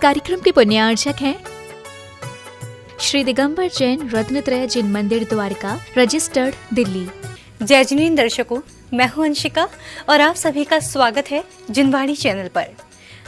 कार्यक्रम के पुण्यार्चक हैं श्री दिगंबर जैन रत्नत्रय जिन मंदिर द्वारिका, रजिस्टर्ड, दिल्ली। जय जिनेंद्र दर्शकों, मैं हूं अंशिका और आप सभी का स्वागत है जिनवाणी चैनल पर।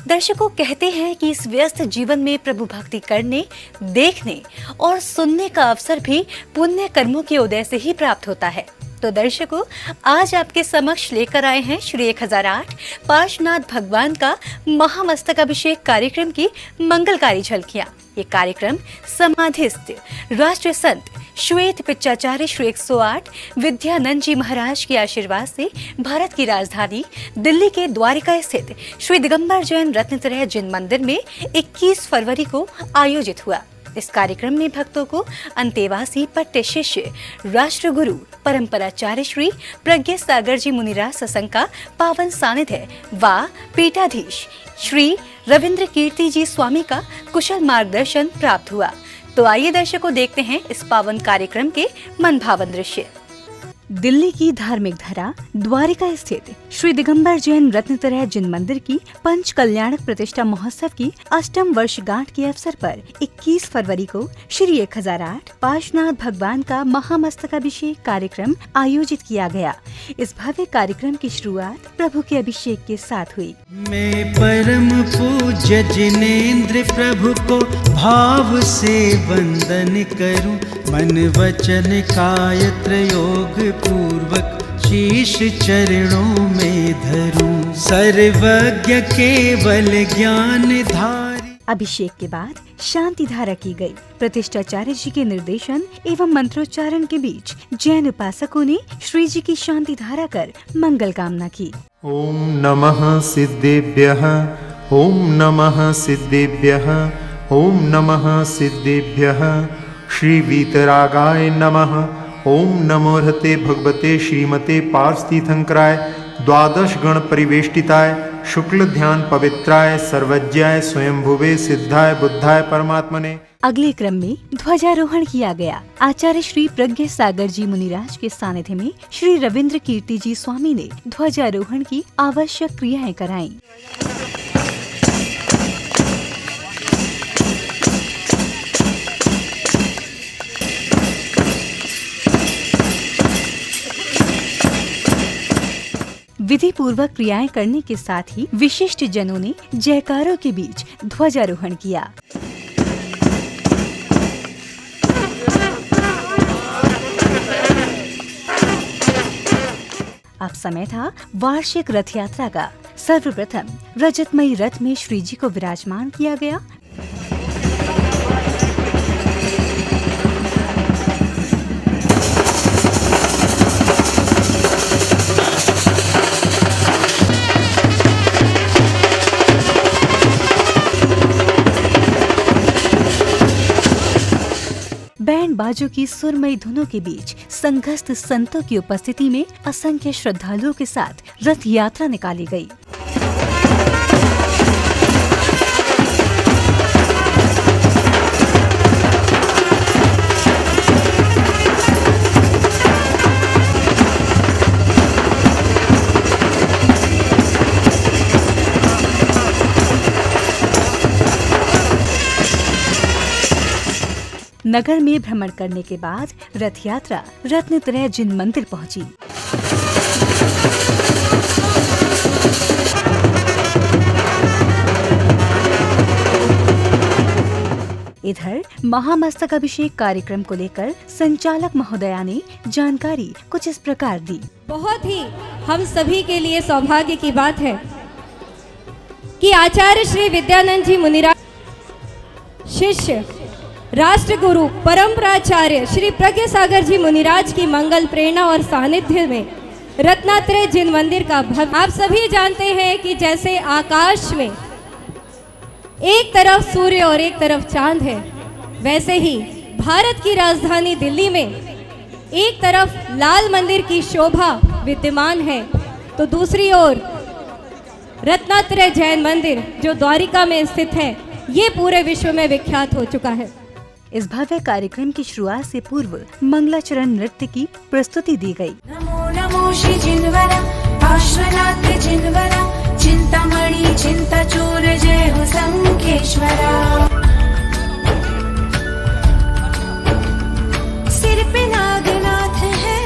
दर्शकों, कहते हैं कि इस व्यस्त जीवन में प्रभु भक्ति करने, देखने और सुनने का अवसर भी पुण्य कर्मों के उदय से ही प्राप्त होता है। तो दर्शकों, आज आपके समक्ष लेकर आए हैं श्री 1008 पार्श्वनाथ भगवान का महामस्तक अभिषेक कार्यक्रम की मंगलकारी झलकियां। ये कार्यक्रम समाधिस्थ राष्ट्र संत श्वेत पिच्चाचार्य श्री 108 विद्यानंद जी महाराज के आशीर्वाद से भारत की राजधानी दिल्ली के द्वारिका स्थित श्री दिगंबर जैन रत्नत्रय जिन मंदिर में 21 फरवरी को आयोजित हुआ। इस कार्यक्रम में भक्तों को अंतेवासी पट्ट शिष्य राष्ट्रगुरु परंपराचार्य श्री प्रज्ञा सागर जी मुनिराज सत्संग का पावन सानिध्य व पीठाधीश श्री रविंद्र कीर्ति जी स्वामी का कुशल मार्गदर्शन प्राप्त हुआ। तो आइए दर्शकों, देखते हैं इस पावन कार्यक्रम के मनभावन दृश्य। दिल्ली की धार्मिक धरा द्वारिका स्थित श्री दिगंबर जैन रत्नत्रय जिन मंदिर की पंच कल्याणक प्रतिष्ठा महोत्सव की 8वीं वर्षगांठ के अवसर पर 21 फरवरी को श्री 1008 पार्श्वनाथ भगवान का महामस्तकाभिषेक कार्यक्रम आयोजित किया गया। इस भव्य कार्यक्रम की शुरुआत प्रभु के अभिषेक के साथ हुई। मैं परम पूज्य जिनेंद्र प्रभु को भाव से वंदन करूं, मन वचन काय त्रयोग पूर्वक शीश चरणों में धरूं, सर्वज्ञ केवल ज्ञान धारी। अभिषेक के बाद शांति धारा की गई। प्रतिष्ठाचार्य जी के निर्देशन एवं मंत्रोच्चारण के बीच जैन उपासकों ने श्री जी की शांति धारा कर मंगल कामना की। ओम नमः सिद्धेभ्यः, ओम नमः सिद्धेभ्यः, ओम नमः सिद्धेभ्यः। श्री वीतरागाय नमः। ओम नमो रहते भगवते श्रीमते पार्षतीर्थंकराय द्वादश गण परिवेष्टिताय शुक्ल ध्यान पवित्राय सर्वज्ञाय स्वयंभुवे सिद्धाय बुद्धाय परमात्मने। अगले क्रम में ध्वजारोहण किया गया। आचार्य श्री प्रज्ञा सागर जी मुनिराज के सानिध्य में श्री रविंद्र कीर्ति जी स्वामी ने ध्वजारोहण की आवश्यक क्रियाएं कराईं। विधि पूर्वक क्रियाएं करने के साथ ही विशिष्ट जनों ने जयकारों के बीच ध्वजारोहण किया। अब समय था वार्षिक रथ यात्रा का। सर्वप्रथम रजतमयी रथ में श्री जी को विराजमान किया गया। बैंड बाजों की सुरमई धुनों के बीच संघस्थ संतों की उपस्थिति में असंख्य श्रद्धालुओं के साथ रथ यात्रा निकाली गई। नगर में भ्रमण करने के बाद रथ यात्रा रत्नत्रय जिन मंदिर पहुंची। इधर महामस्तक अभिषेक कार्यक्रम को लेकर संचालक महोदया ने जानकारी कुछ इस प्रकार दी। बहुत ही हम सभी के लिए सौभाग्य की बात है कि आचार्य श्री विद्यानंद जी मुनिराज शिष्य राष्ट्रगुरु परंपराचार्य श्री प्रज्ञा सागर जी मुनिराज की मंगल प्रेरणा और सानिध्य में रत्नात्रय जिन मंदिर का भव्य। आप सभी जानते हैं कि जैसे आकाश में एक तरफ सूर्य और एक तरफ चांद है, वैसे ही भारत की राजधानी दिल्ली में एक तरफ लाल मंदिर की शोभा विद्यमान है, तो दूसरी ओर रत्नात्रय जैन मंदिर जो द्वारिका में स्थित है, ये पूरे विश्व में विख्यात हो चुका है। इस भव्य कार्यक्रम की शुरुआत से पूर्व मंगलाचरण नृत्य की प्रस्तुति दी गई। नमो नमो श्री जिनवरा पार्श्वनाथ जिनवरा चिंतामणि चिंता चूर जय हो संखेश्वरा। सिर पे नागनाथ है,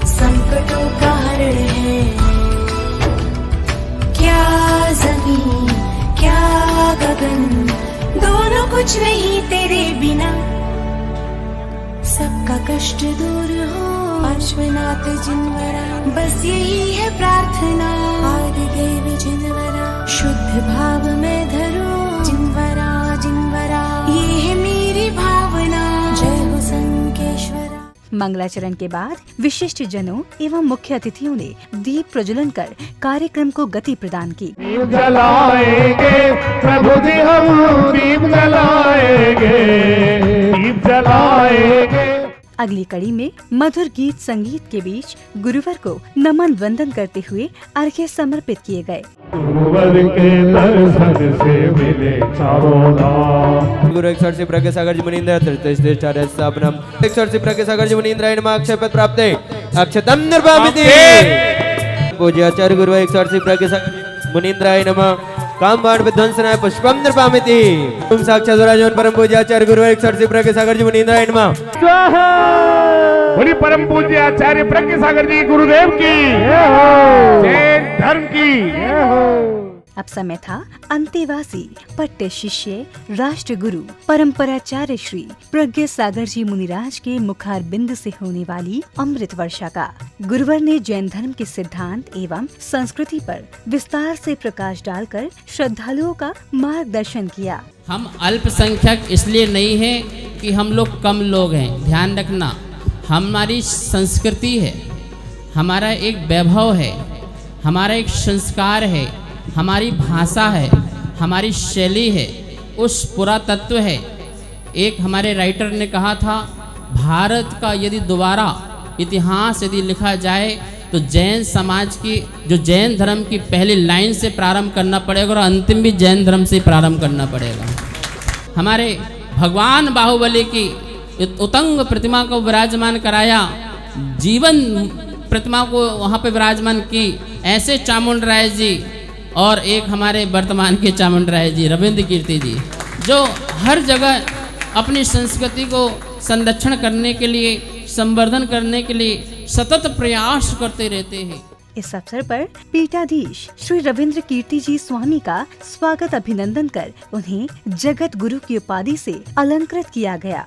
संकटों का हरण है। क्या जमीन क्या गगन, दोनों कुछ नहीं तेरे बिना। सबका कष्ट दूर हो पार्श्वनाथ जिनवरा, बस यही है प्रार्थना। आदि देव जिनवरा, शुद्ध भाव में धरो जिनवरा जिनवरा, ये है मेरी भावना। जय हो संकेश्वरा। मंगलाचरण के बाद विशिष्ट जनों एवं मुख्य अतिथियों ने दीप प्रज्वलन कर कार्यक्रम को गति प्रदान की। दीप जलाएंगे प्रभु जी हम, दीप जलाएंगे, दीप जलाएंगे। अगली कड़ी में मधुर गीत संगीत के बीच गुरुवर को नमन वंदन करते हुए अर्घ्य समर्पित किए गए। गुरुवर के दर्शन से मिले चारों धाम। गुरु एक से प्रज्ञा सागर जी मुनीन्द्र तृतीय स्थापनम एक से प्रज्ञा सागर जी मुनीन्द्राय नमः अक्षय पद प्राप्ते अक्षतम निर्वामिति। पूज्य आचार्य गुरु एक से प्रज्ञा सागर जी मुनीन्द्राय नमः काम बाण विध्वंसनाय पुष्पम निर्वामिति। तुम साक्षात विराजमान परम पूज्य आचार्य गुरु एक से प्रज्ञा सागर जी मुनीन्द्राय नमः स्वाहा। बोली परम पूज्य आचार्य प्रज्ञा सागर जी गुरुदेव की जैन धर्म की। अब समय था अंतेवासी पट्टे शिष्य राष्ट्र गुरु परंपराचार्य श्री प्रज्ञा सागर जी मुनिराज के मुखार बिंद से होने वाली अमृत वर्षा का। गुरुवर ने जैन धर्म के सिद्धांत एवं संस्कृति पर विस्तार से प्रकाश डालकर श्रद्धालुओं का मार्गदर्शन किया। हम अल्पसंख्यक इसलिए नहीं है कि हम लोग कम लोग हैं, ध्यान रखना। हमारी संस्कृति है, हमारा एक वैभव है, हमारा एक संस्कार है, हमारी भाषा है, हमारी शैली है, उस पुरातत्व है। एक हमारे राइटर ने कहा था, भारत का यदि दोबारा इतिहास यदि लिखा जाए तो जैन समाज की, जो जैन धर्म की पहली लाइन से प्रारंभ करना पड़ेगा और अंतिम भी जैन धर्म से प्रारंभ करना पड़ेगा। हमारे भगवान बाहुबली की उत्तंग प्रतिमा को विराजमान कराया, जीवन प्रतिमा को वहाँ पे विराजमान की, ऐसे चामुंड राय जी और एक हमारे वर्तमान के चामुंड राय जी रविंद्र कीर्ति जी, जो हर जगह अपनी संस्कृति को संरक्षण करने के लिए, संवर्धन करने के लिए सतत प्रयास करते रहते हैं। इस अवसर पर पीठाधीश श्री रविंद्र कीर्ति जी स्वामी का स्वागत अभिनंदन कर उन्हें जगत गुरु की उपाधि से अलंकृत किया गया।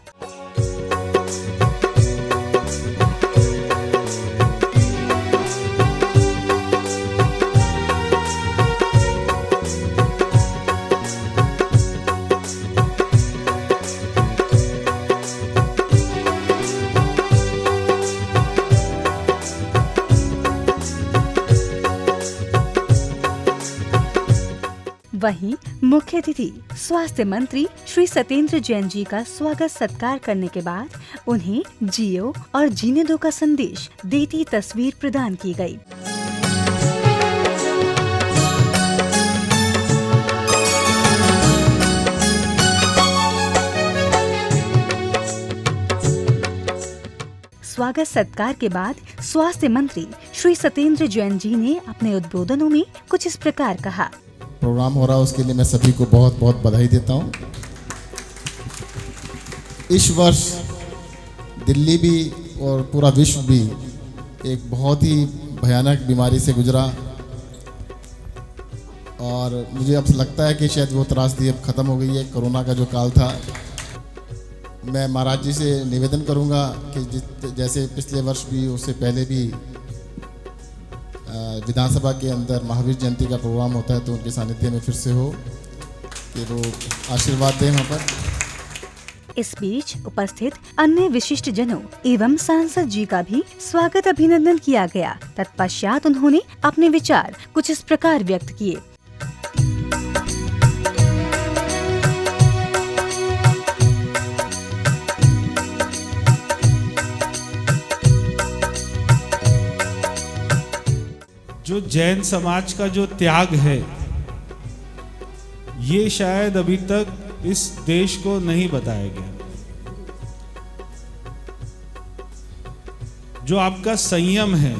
वहीं मुख्य अतिथि स्वास्थ्य मंत्री श्री सत्येंद्र जैन जी का स्वागत सत्कार करने के बाद उन्हें जियो और जीने दो का संदेश देती तस्वीर प्रदान की गई। स्वागत सत्कार के बाद स्वास्थ्य मंत्री श्री सत्येंद्र जैन जी ने अपने उद्बोधनों में कुछ इस प्रकार कहा। प्रोग्राम हो रहा है उसके लिए मैं सभी को बहुत बहुत बधाई देता हूँ। इस वर्ष दिल्ली भी और पूरा विश्व भी एक बहुत ही भयानक बीमारी से गुजरा और मुझे अब लगता है कि शायद वो त्रासदी अब ख़त्म हो गई है। कोरोना का जो काल था, मैं महाराज जी से निवेदन करूँगा कि जैसे पिछले वर्ष भी, उससे पहले भी विधानसभा के अंदर महावीर जयंती का प्रोग्राम होता है तो उनके सानिध्य में फिर से हो कि वो आशीर्वाद दें वहाँ पर। इस बीच उपस्थित अन्य विशिष्ट जनों एवं सांसद जी का भी स्वागत अभिनंदन किया गया। तत्पश्चात उन्होंने अपने विचार कुछ इस प्रकार व्यक्त किए। जो जैन समाज का जो त्याग है, ये शायद अभी तक इस देश को नहीं बताया गया। जो आपका संयम है,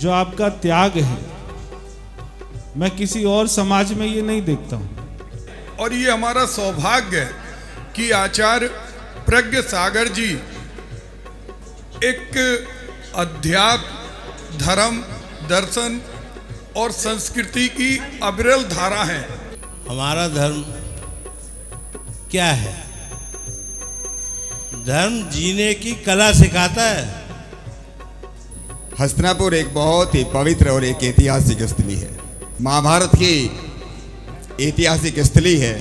जो आपका त्याग है, मैं किसी और समाज में ये नहीं देखता हूँ। और ये हमारा सौभाग्य है कि आचार्य प्रज्ञ सागर जी एक अध्यात्म, धर्म, दर्शन और संस्कृति की अविरल धारा है। हमारा धर्म क्या है? धर्म जीने की कला सिखाता है। हस्तिनापुर एक बहुत ही पवित्र और एक ऐतिहासिक स्थली है। महाभारत की ऐतिहासिक स्थली है।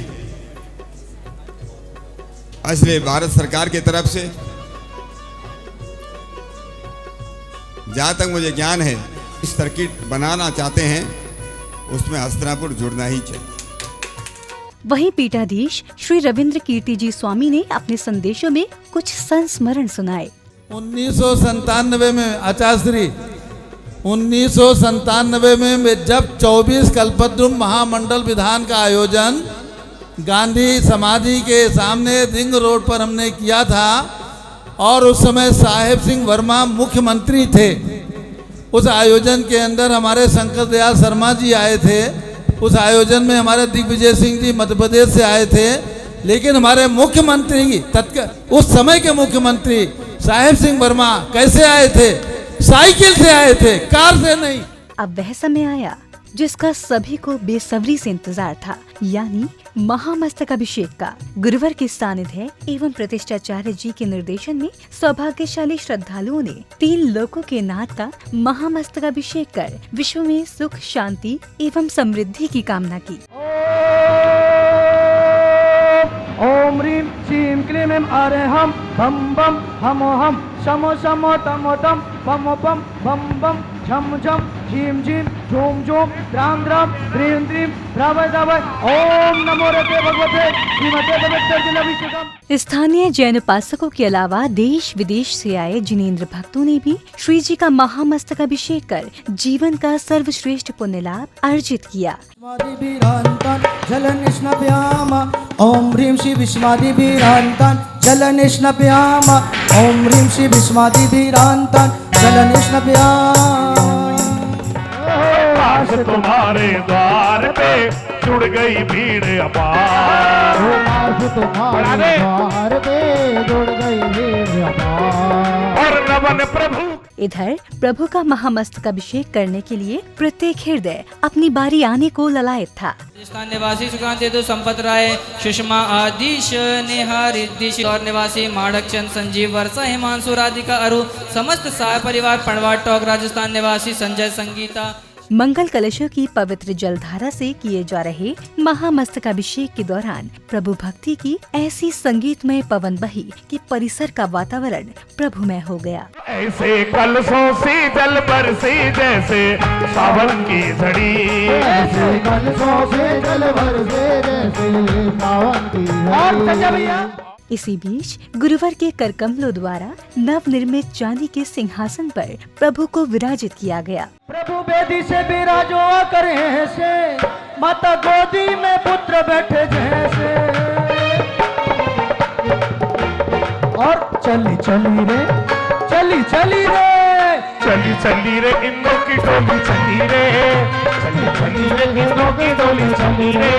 इसलिए भारत सरकार की तरफ से जहाँ तक मुझे ज्ञान है इस सर्किट बनाना चाहते हैं, उसमें हस्तिनापुर जुड़ना ही चाहिए। वहीं पीठाधीश श्री रविंद्र कीर्ति जी स्वामी ने अपने संदेशों में कुछ संस्मरण सुनाए। 1997 में आचार्य श्री 1997 में जब 24 कल्पद्रुम महामंडल विधान का आयोजन गांधी समाधि के सामने रिंग रोड पर हमने किया था और उस समय साहेब सिंह वर्मा मुख्यमंत्री थे। उस आयोजन के अंदर हमारे शंकर दयाल शर्मा जी आए थे। उस आयोजन में हमारे दिग्विजय सिंह जी मध्य प्रदेश से आए थे, लेकिन हमारे मुख्यमंत्री उस समय के मुख्यमंत्री साहेब सिंह वर्मा कैसे आए थे? साइकिल से आए थे, कार से नहीं। अब वह समय आया जिसका सभी को बेसब्री से इंतजार था, यानी महामस्तकाभिषेक का। गुरुवर के सानिध्य एवं प्रतिष्ठाचार्य जी के निर्देशन में सौभाग्यशाली श्रद्धालुओं ने 3 लोकों के नाथ का महामस्तकाभिषेक कर विश्व में सुख, शांति एवं समृद्धि की कामना की। ओम ह्रीं श्रीं क्लीं ऐं अरहं बम बम हमो हम शमो शमो तमो तम बमो बम बम बम झम झम झीम झीम झूम झूम द्राम द्राम द्रीं द्रीं द्रावय द्रावय ओम नमो रते भगवते श्रीमते भगवते। स्थानीय जैन उपासकों के अलावा देश विदेश से आए जिनेंद्र भक्तों ने भी श्री जी का महामस्तकाभिषेक कर जीवन का सर्वश्रेष्ठ पुण्य लाभ अर्जित किया। ओम ह्रीं श्री विस्मादिभिरान्तान् जलनिष्णपयाम। ओम ह्रीं श्री विस्मादिभिरान्तान् जलनिष्णपयाम। आज तुम्हारे द्वार पे जुड़ गई भीड़ अपार। आज तुम्हारे द्वार पे जुड़ गई भीड़ अपार। और नवन प्रभु। इधर प्रभु का महामस्तकाभिषेक करने के लिए प्रत्येक हृदय अपनी बारी आने को ललायत था। राजस्थान निवासी सुकांत यदु संपत राय, सुषमा आदिश, नेहा रिद्धिश और निवासी माणक चंद, संजीव वर्षा, हिमांशु, राधिका, अरु, समस्त साय परिवार पणवा टॉक, राजस्थान निवासी संजय, संगीता। मंगल कलशों की पवित्र जलधारा से किए जा रहे महामस्तकाभिषेक के दौरान प्रभु भक्ति की ऐसी संगीतमय पवन बही कि परिसर का वातावरण प्रभुमय हो गया। ऐसे कलशों से जल बरसे जैसे सावन की झड़ी। ऐसे कलशों से जल बरसे जैसे सावन की झड़ी। इसी बीच गुरुवर के करकमलों द्वारा नव निर्मित चांदी के सिंहासन पर प्रभु को विराजित किया गया। प्रभु बेदी से विराजो करे से, माता गोदी में पुत्र बैठे जैसे। और चली चली रे, चली चली रे, चली चली रे इंद्रों की डोली चली रे, चली चली रे इंद्रों की डोली चली रे।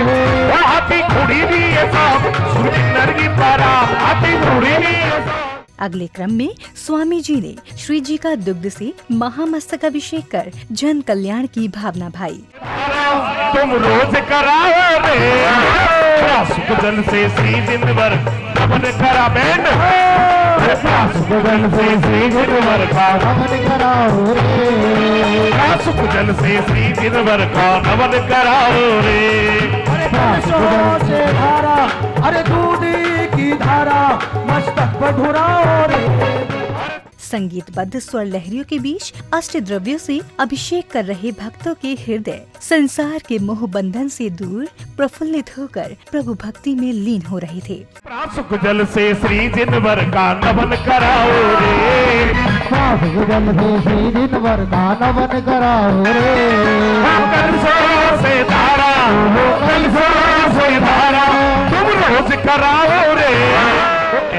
हाथी घोड़ी भी है सब, सुरिंदर की पारा, हाथी घोड़ी भी है सब। अगले क्रम में स्वामी जी ने श्री जी का दुग्ध से महामस्तकाभिषेक कर जन कल्याण की भावना भाई। तुम रोज कराओ रे, सुख जल से श्री दिन भर नमन करा बैंड। सुख जल से श्री दिन भर का नमन कराओ रे, सुख जल से श्री दिन भर का नमन कराओ रे। से धारा, अरे दूध की धारा मस्तक पर ढुराओ रे। संगीतबद्ध स्वर लहरियों के बीच अष्ट द्रव्यों से अभिषेक कर रहे भक्तों के हृदय संसार के मोह बंधन से दूर प्रफुल्लित होकर प्रभु भक्ति में लीन हो रहे थे। सुख जल से श्री दिन भर का नमन कराओ रे, सुख जल से श्री दिन भर का नमन कराओ रे। कलशों से धारा, कलशों से धारा तुम रोज कराओ रे।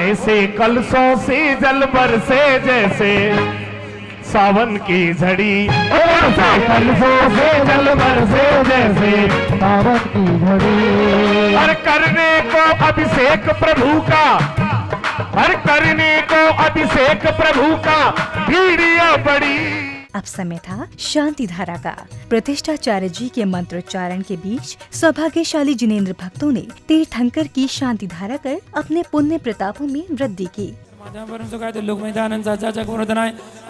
ऐसे कलशों से जल बरसे जैसे सावन की झड़ी और से जल बरसे जैसे सावन की झड़ी। हर करने को अभिषेक प्रभु का, हर करने को अभिषेक प्रभु का, भीड़िया बड़ी। अब समय था शांति धारा का। प्रतिष्ठाचार्य जी के मंत्रोच्चारण के बीच सौभाग्यशाली जिनेंद्र भक्तों ने तीर्थंकर की शांति धारा कर अपने पुण्य प्रतापों में वृद्धि की।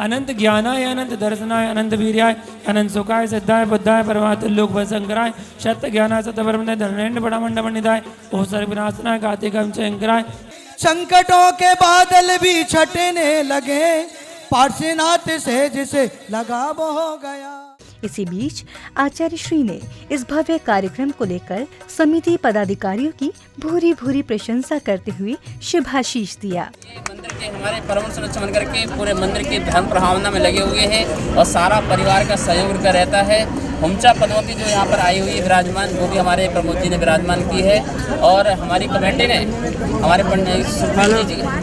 अनंत ज्ञानाय अनंत दर्शनाय अनंत वीर्याय अनंत सुखाय सिद्धाय बुद्धाय परमात्म लोक भयंकराय सत्य ज्ञानाय सत्य परम धर्मेंद्र बड़ा मंड पंडिताय ओ सर्व विनाशनाय कार्तिकम शंकराय। संकटों के बादल भी छटने लगे, पार्श्वनाथ से जिसे लगा वो हो गया। इसी बीच आचार्य श्री ने इस भव्य कार्यक्रम को लेकर समिति पदाधिकारियों की भूरी भूरी प्रशंसा करते हुए शुभाशीष दिया। मंदिर के हमारे परम सुरक्षा बनकर के पूरे मंदिर की धर्म प्रभावना में लगे हुए हैं और सारा परिवार का सहयोग का रहता है। हुमचा पदवती जो यहाँ पर आई हुई है विराजमान, वो भी हमारे प्रमोद जी ने विराजमान की है और हमारी कमेटी ने हमारे पंडित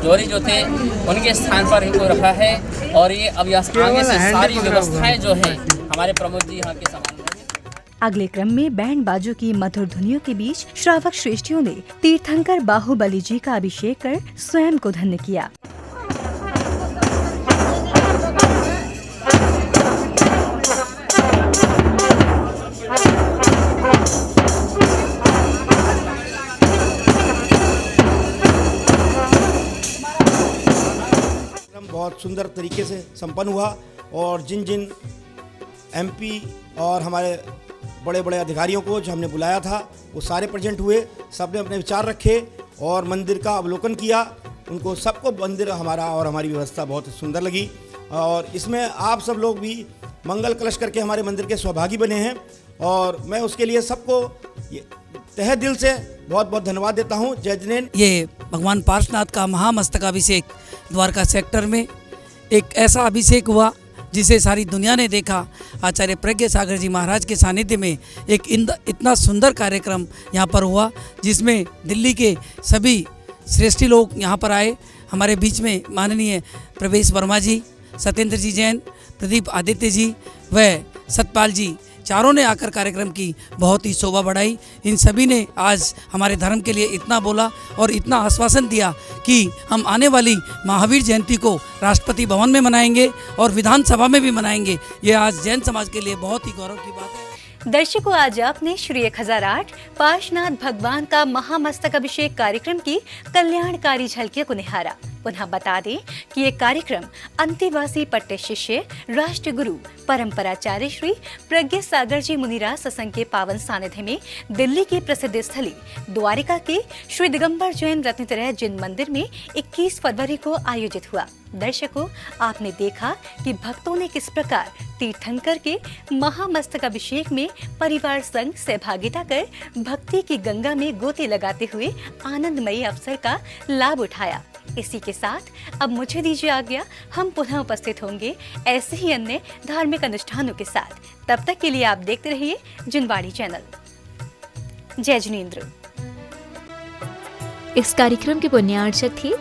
जोरी जो थे उनके स्थान पर इनको रखा है और ये अब आगे से सारी व्यवस्थाएं जो है हमारे प्रमोद जी यहाँ के समान। अगले क्रम में बैंड बाजों की मधुर ध्वनियों के बीच श्रावक श्रेष्ठियों ने तीर्थंकर बाहुबली जी का अभिषेक कर स्वयं को धन्य किया। बहुत सुंदर तरीके से संपन्न हुआ और जिन जिन एमपी और हमारे बड़े बड़े अधिकारियों को जो हमने बुलाया था वो सारे प्रेजेंट हुए, सबने अपने विचार रखे और मंदिर का अवलोकन किया। उनको सबको मंदिर हमारा और हमारी व्यवस्था बहुत सुंदर लगी और इसमें आप सब लोग भी मंगल कलश करके हमारे मंदिर के सहभागी बने हैं और मैं उसके लिए सबको तहे दिल से बहुत बहुत धन्यवाद देता हूँ। जय जिनेंद्र। ये भगवान पार्श्वनाथ का महामस्तकाभिषेक द्वारका सेक्टर में एक ऐसा अभिषेक हुआ जिसे सारी दुनिया ने देखा। आचार्य प्रज्ञ सागर जी महाराज के सानिध्य में एक इतना सुंदर कार्यक्रम यहाँ पर हुआ जिसमें दिल्ली के सभी श्रेष्ठी लोग यहाँ पर आए। हमारे बीच में माननीय प्रवेश वर्मा जी, सत्येंद्र जी जैन, प्रदीप आदित्य जी व सतपाल जी, चारों ने आकर कार्यक्रम की बहुत ही शोभा बढ़ाई। इन सभी ने आज हमारे धर्म के लिए इतना बोला और इतना आश्वासन दिया कि हम आने वाली महावीर जयंती को राष्ट्रपति भवन में मनाएंगे और विधानसभा में भी मनाएंगे। ये आज जैन समाज के लिए बहुत ही गौरव की बात है। दर्शकों, आज आपने श्री 1008 पार्श्वनाथ भगवान का महामस्तक अभिषेक कार्यक्रम की कल्याणकारी झलकियों को निहारा। पुनः बता दें कि ये कार्यक्रम अंतेवासी पट्टे शिष्य राष्ट्र गुरु परंपराचार्य श्री प्रज्ञ सागर जी मुनिराज सत्संग के पावन सानिध्य में दिल्ली की प्रसिद्ध स्थली द्वारिका के श्री दिगंबर जैन रत्नत्रय जिन मंदिर में 21 फरवरी को आयोजित हुआ। दर्शकों, आपने देखा कि भक्तों ने किस प्रकार तीर्थंकर के महामस्तक अभिषेक में परिवार संग सहभागिता कर भक्ति की गंगा में गोते लगाते हुए आनंदमयी अवसर का लाभ उठाया। इसी के साथ अब मुझे दीजिए आज्ञा। हम पुनः उपस्थित होंगे ऐसे ही अन्य धार्मिक अनुष्ठानों के साथ। तब तक के लिए आप देखते रहिए जिनवाणी चैनल। जय जिनेंद्र। इस कार्यक्रम के पुण्यार्चक थे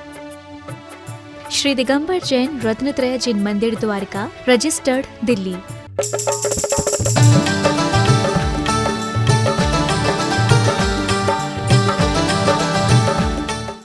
श्री दिगंबर जैन रत्नत्रय जिन मंदिर द्वारका, रजिस्टर्ड, दिल्ली।